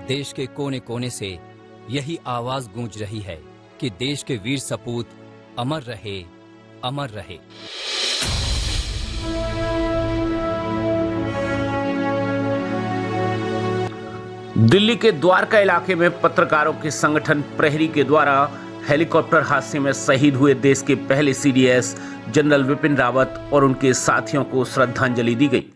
देश के कोने कोने से यही आवाज गूंज रही है कि देश के वीर सपूत अमर रहे, अमर रहे। दिल्ली के द्वारका इलाके में पत्रकारों के संगठन प्रहरी के द्वारा हेलीकॉप्टर हादसे में शहीद हुए देश के पहले सीडीएस जनरल विपिन रावत और उनके साथियों को श्रद्धांजलि दी गई।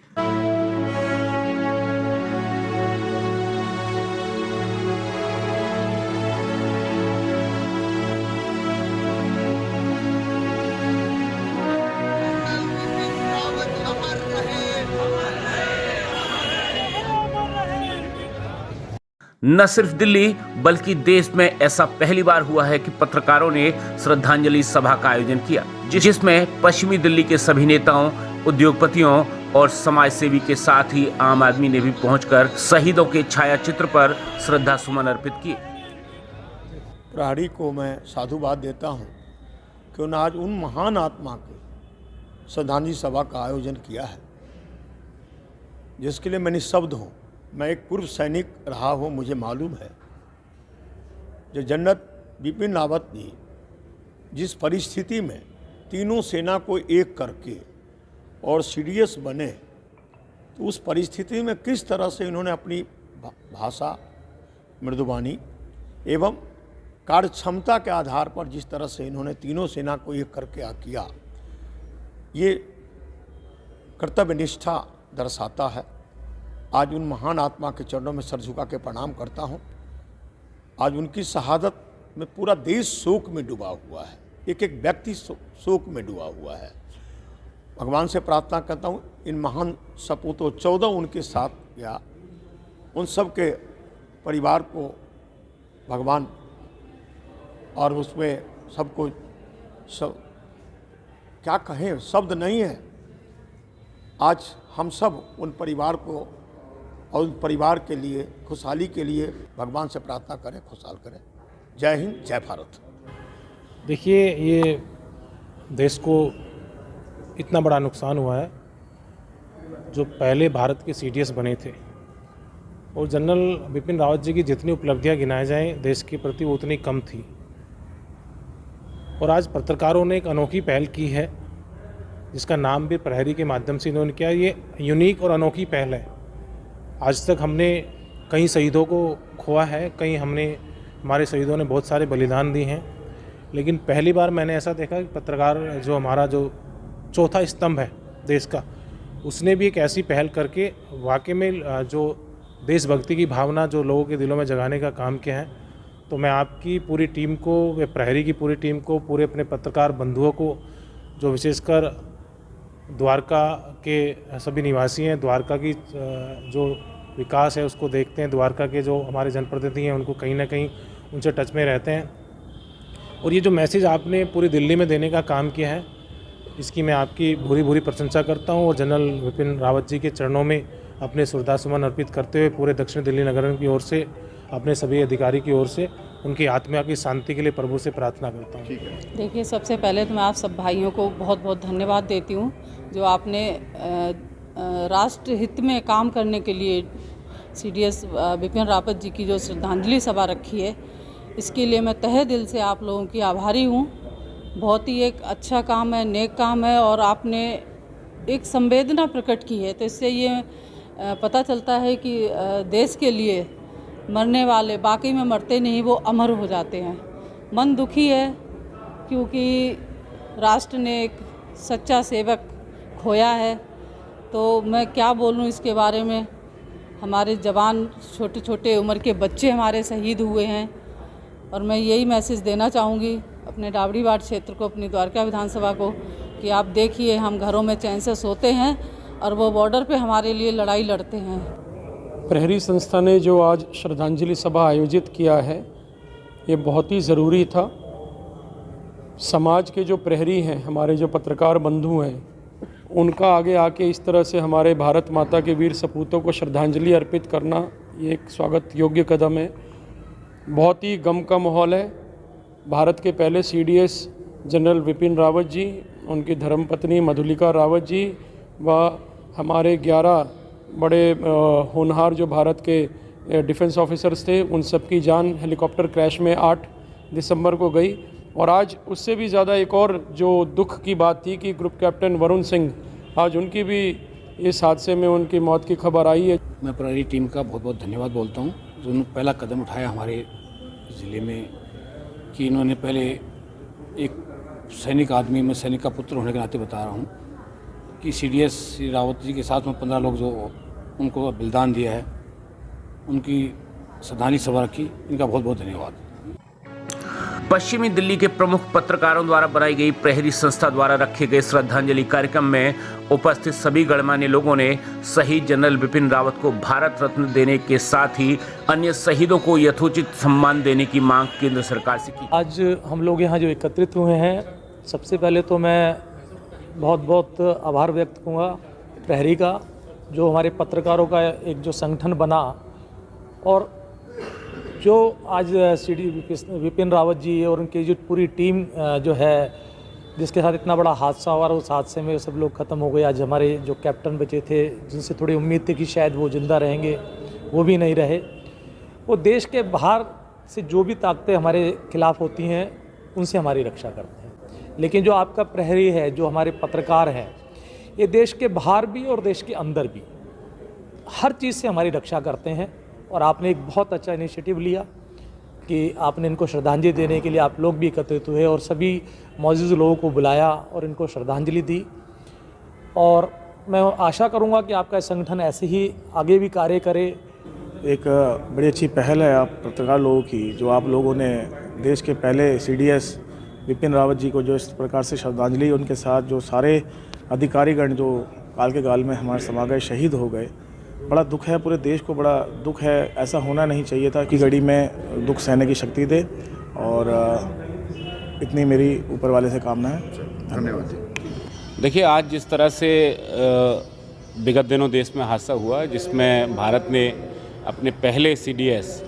न सिर्फ दिल्ली बल्कि देश में ऐसा पहली बार हुआ है कि पत्रकारों ने श्रद्धांजलि सभा का आयोजन किया, जिसमें पश्चिमी दिल्ली के सभी नेताओं, उद्योगपतियों और समाज सेवी के साथ ही आम आदमी ने भी पहुंचकर शहीदों के छायाचित्र पर श्रद्धा सुमन अर्पित किए। प्रहरी को मैं साधुवाद देता हूं कि उन्होंने आज उन महान आत्मा के श्रद्धांजलि सभा का आयोजन किया है, जिसके लिए मैं निःशब्द हूँ। मैं एक पूर्व सैनिक रहा हूँ, मुझे मालूम है जो जनरल बिपिन रावत जी जिस परिस्थिति में तीनों सेना को एक करके और सीडीएस बने, तो उस परिस्थिति में किस तरह से इन्होंने अपनी भाषा, मृदुबानी एवं कार्य क्षमता के आधार पर जिस तरह से इन्होंने तीनों सेना को एक करके किया, ये कर्तव्य निष्ठा दर्शाता है। आज उन महान आत्मा के चरणों में सर झुका के प्रणाम करता हूं। आज उनकी शहादत में पूरा देश शोक में डूबा हुआ है, एक एक व्यक्ति शोक में डूबा हुआ है। भगवान से प्रार्थना करता हूं इन महान सपूतों 14 उनके साथ या उन सब के परिवार को भगवान और उसमें सबको सब क्या कहें, शब्द नहीं है। आज हम सब उन परिवार को और उन परिवार के लिए खुशहाली के लिए भगवान से प्रार्थना करें, खुशहाल करें। जय हिंद, जय भारत। देखिए, ये देश को इतना बड़ा नुकसान हुआ है। जो पहले भारत के सीडीएस बने थे और जनरल बिपिन रावत जी की जितनी उपलब्धियां गिनाए जाएं देश के प्रति वो उतनी कम थी। और आज पत्रकारों ने एक अनोखी पहल की है, जिसका नाम भी प्रहरी के माध्यम से इन्होंने किया। ये यूनिक और अनोखी पहल है। आज तक हमने कई शहीदों को खोआ है, हमारे शहीदों ने बहुत सारे बलिदान दिए हैं, लेकिन पहली बार मैंने ऐसा देखा कि पत्रकार जो हमारा जो चौथा स्तंभ है देश का, उसने भी एक ऐसी पहल करके वाकई में जो देशभक्ति की भावना जो लोगों के दिलों में जगाने का काम किया है। तो मैं आपकी पूरी टीम को, प्रहरी की पूरी टीम को, पूरे अपने पत्रकार बंधुओं को, जो विशेषकर द्वारका के सभी निवासी हैं, द्वारका की जो विकास है उसको देखते हैं, द्वारका के जो हमारे जनप्रतिनिधि हैं उनको कहीं ना कहीं उनसे टच में रहते हैं। और ये जो मैसेज आपने पूरी दिल्ली में देने का काम किया है, इसकी मैं आपकी भूरी प्रशंसा करता हूँ। और जनरल विपिन रावत जी के चरणों में अपने श्रद्धासुमन अर्पित करते हुए पूरे दक्षिण दिल्ली नगर की ओर से, अपने सभी अधिकारी की ओर से उनकी आत्मा की शांति के लिए प्रभु से प्रार्थना करता हूँ। देखिए, सबसे पहले तो मैं आप सब भाइयों को बहुत बहुत धन्यवाद देती हूँ जो आपने राष्ट्र हित में काम करने के लिए सीडीएस बिपिन रावत जी की जो श्रद्धांजलि सभा रखी है, इसके लिए मैं तहे दिल से आप लोगों की आभारी हूँ। बहुत ही एक अच्छा काम है, नेक काम है, और आपने एक संवेदना प्रकट की है। तो इससे ये पता चलता है कि देश के लिए मरने वाले बाकी में मरते नहीं, वो अमर हो जाते हैं। मन दुखी है क्योंकि राष्ट्र ने एक सच्चा सेवक खोया है। तो मैं क्या बोलूं इसके बारे में। हमारे जवान, छोटे छोटे उम्र के बच्चे हमारे शहीद हुए हैं, और मैं यही मैसेज देना चाहूँगी अपने डावड़ी वार्ड क्षेत्र को, अपनी द्वारका विधानसभा को, कि आप देखिए हम घरों में चैन से सोते हैं और वो बॉर्डर पे हमारे लिए लड़ाई लड़ते हैं। प्रहरी संस्था ने जो आज श्रद्धांजलि सभा आयोजित किया है, ये बहुत ही ज़रूरी था। समाज के जो प्रहरी हैं, हमारे जो पत्रकार बंधु हैं, उनका आगे आके इस तरह से हमारे भारत माता के वीर सपूतों को श्रद्धांजलि अर्पित करना, ये एक स्वागत योग्य कदम है। बहुत ही गम का माहौल है। भारत के पहले सीडीएस जनरल विपिन रावत जी, उनकी धर्मपत्नी मधुलिका रावत जी व हमारे 11 बड़े होनहार जो भारत के डिफेंस ऑफिसर्स थे, उन सब की जान हेलीकॉप्टर क्रैश में 8 दिसंबर को गई। और आज उससे भी ज़्यादा एक और जो दुख की बात थी कि ग्रुप कैप्टन वरुण सिंह, आज उनकी भी इस हादसे में उनकी मौत की खबर आई है। मैं प्रहरी टीम का बहुत बहुत धन्यवाद बोलता हूँ जो उन्होंने पहला कदम उठाया हमारे ज़िले में, कि इन्होंने पहले एक सैनिक आदमी, मैं सैनिक का पुत्र होने के नाते बता रहा हूँ कि CDS श्री रावत जी के साथ में 15 लोग जो उनको बलिदान दिया है, उनकी श्रद्धांजलि सभा रखी। इनका बहुत बहुत धन्यवाद। पश्चिमी दिल्ली के प्रमुख पत्रकारों द्वारा बनाई गई प्रहरी संस्था द्वारा रखे गए श्रद्धांजलि कार्यक्रम में उपस्थित सभी गणमान्य लोगों ने शहीद जनरल बिपिन रावत को भारत रत्न देने के साथ ही अन्य शहीदों को यथोचित सम्मान देने की मांग केंद्र सरकार से की। आज हम लोग यहाँ जो एकत्रित हुए हैं, सबसे पहले तो मैं बहुत बहुत आभार व्यक्त करूँगा प्रहरी का, जो हमारे पत्रकारों का एक जो संगठन बना और जो आज CD विपिन रावत जी और उनकी जो पूरी टीम जो है, जिसके साथ इतना बड़ा हादसा हुआ, उस हादसे में सब लोग ख़त्म हो गए। आज हमारे जो कैप्टन बचे थे, जिनसे थोड़ी उम्मीद थी कि शायद वो ज़िंदा रहेंगे, वो भी नहीं रहे। वो देश के बाहर से जो भी ताकतें हमारे खिलाफ़ होती हैं, उनसे हमारी रक्षा करते हैं। लेकिन जो आपका प्रहरी है, जो हमारे पत्रकार हैं, ये देश के बाहर भी और देश के अंदर भी हर चीज़ से हमारी रक्षा करते हैं। और आपने एक बहुत अच्छा इनिशिएटिव लिया कि आपने इनको श्रद्धांजलि देने के लिए आप लोग भी एकत्रित हुए और सभी मौजूद लोगों को बुलाया और इनको श्रद्धांजलि दी। और मैं आशा करूंगा कि आपका संगठन ऐसे ही आगे भी कार्य करे। एक बड़ी अच्छी पहल है आप पत्रकार लोगों की, जो आप लोगों ने देश के पहले CDS बिपिन रावत जी को जो इस प्रकार से श्रद्धांजलि, उनके साथ जो सारे अधिकारीगण जो काल के गाल में हमारे समा गए, शहीद हो गए, बड़ा दुख है। पूरे देश को बड़ा दुख है। ऐसा होना नहीं चाहिए था कि घड़ी में दुख सहने की शक्ति दे। और इतनी मेरी ऊपर वाले से कामना है। धन्यवाद। देखिए, आज जिस तरह से विगत दिनों देश में हादसा हुआ, जिसमें भारत ने अपने पहले CDS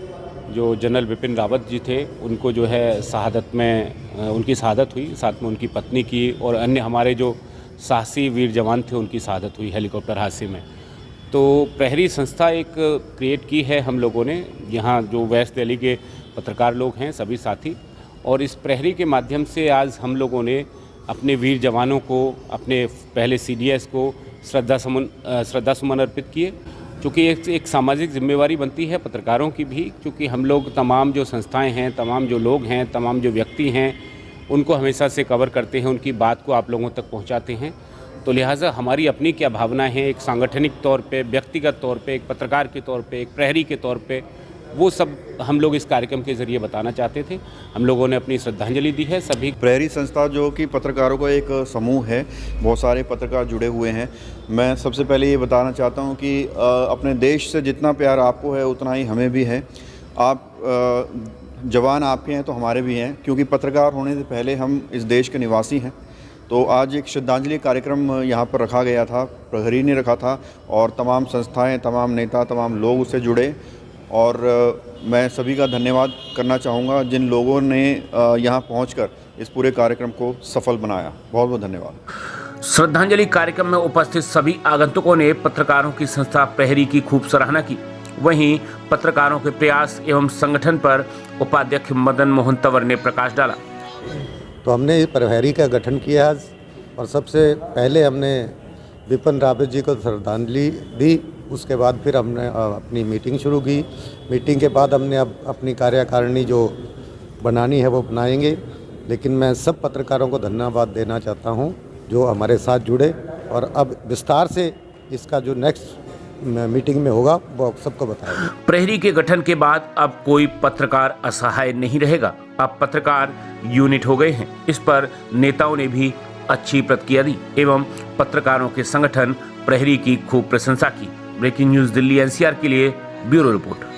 जो जनरल बिपिन रावत जी थे, उनको जो है शहादत में उनकी शहादत हुई, साथ में उनकी पत्नी की और अन्य हमारे जो साहसी वीर जवान थे, उनकी शहादत हुई हेलीकॉप्टर हादसे में। तो प्रहरी संस्था एक क्रिएट की है हम लोगों ने, यहाँ जो वेस्ट दिल्ली के पत्रकार लोग हैं, सभी साथी, और इस प्रहरी के माध्यम से आज हम लोगों ने अपने वीर जवानों को, अपने पहले CDS को श्रद्धा सुमन अर्पित किए। चूँकि एक सामाजिक जिम्मेवारी बनती है पत्रकारों की भी, क्योंकि हम लोग तमाम जो संस्थाएं हैं, तमाम जो लोग हैं, तमाम जो व्यक्ति हैं, उनको हमेशा से कवर करते हैं, उनकी बात को आप लोगों तक पहुंचाते हैं। तो लिहाजा हमारी अपनी क्या भावना है, एक सांगठनिक तौर पे, व्यक्तिगत तौर पे, एक पत्रकार के तौर पे, एक प्रहरी के तौर पे, वो सब हम लोग इस कार्यक्रम के ज़रिए बताना चाहते थे। हम लोगों ने अपनी श्रद्धांजलि दी है सभी। प्रहरी संस्था जो कि पत्रकारों का एक समूह है, बहुत सारे पत्रकार जुड़े हुए हैं। मैं सबसे पहले ये बताना चाहता हूँ कि अपने देश से जितना प्यार आपको है, उतना ही हमें भी है। आप जवान आपके हैं तो हमारे भी हैं, क्योंकि पत्रकार होने से पहले हम इस देश के निवासी हैं। तो आज एक श्रद्धांजलि कार्यक्रम यहाँ पर रखा गया था, प्रहरी ने रखा था, और तमाम संस्थाएं, तमाम नेता, तमाम लोग उससे जुड़े। और मैं सभी का धन्यवाद करना चाहूँगा जिन लोगों ने यहाँ पहुँचकर इस पूरे कार्यक्रम को सफल बनाया। बहुत बहुत धन्यवाद। श्रद्धांजलि कार्यक्रम में उपस्थित सभी आगंतुकों ने पत्रकारों की संस्था प्रहरी की खूब सराहना की। वहीं पत्रकारों के प्रयास एवं संगठन पर उपाध्यक्ष मदन मोहन तंवर ने प्रकाश डाला। तो हमने प्रहरी का गठन किया आज, और सबसे पहले हमने बिपिन रावत जी को श्रद्धांजलि दी। उसके बाद फिर हमने अपनी मीटिंग शुरू की। मीटिंग के बाद हमने अब अपनी कार्यकारिणी जो बनानी है वो बनाएंगे। लेकिन मैं सब पत्रकारों को धन्यवाद देना चाहता हूं जो हमारे साथ जुड़े, और अब विस्तार से इसका जो नेक्स्ट मीटिंग में होगा वो सबको बताएंगे। प्रहरी के गठन के बाद अब कोई पत्रकार असहाय नहीं रहेगा। अब पत्रकार यूनिट हो गए हैं। इस पर नेताओं ने भी अच्छी प्रतिक्रिया दी एवं पत्रकारों के संगठन प्रहरी की खूब प्रशंसा की। ब्रेकिंग न्यूज दिल्ली NCR के लिए ब्यूरो रिपोर्ट।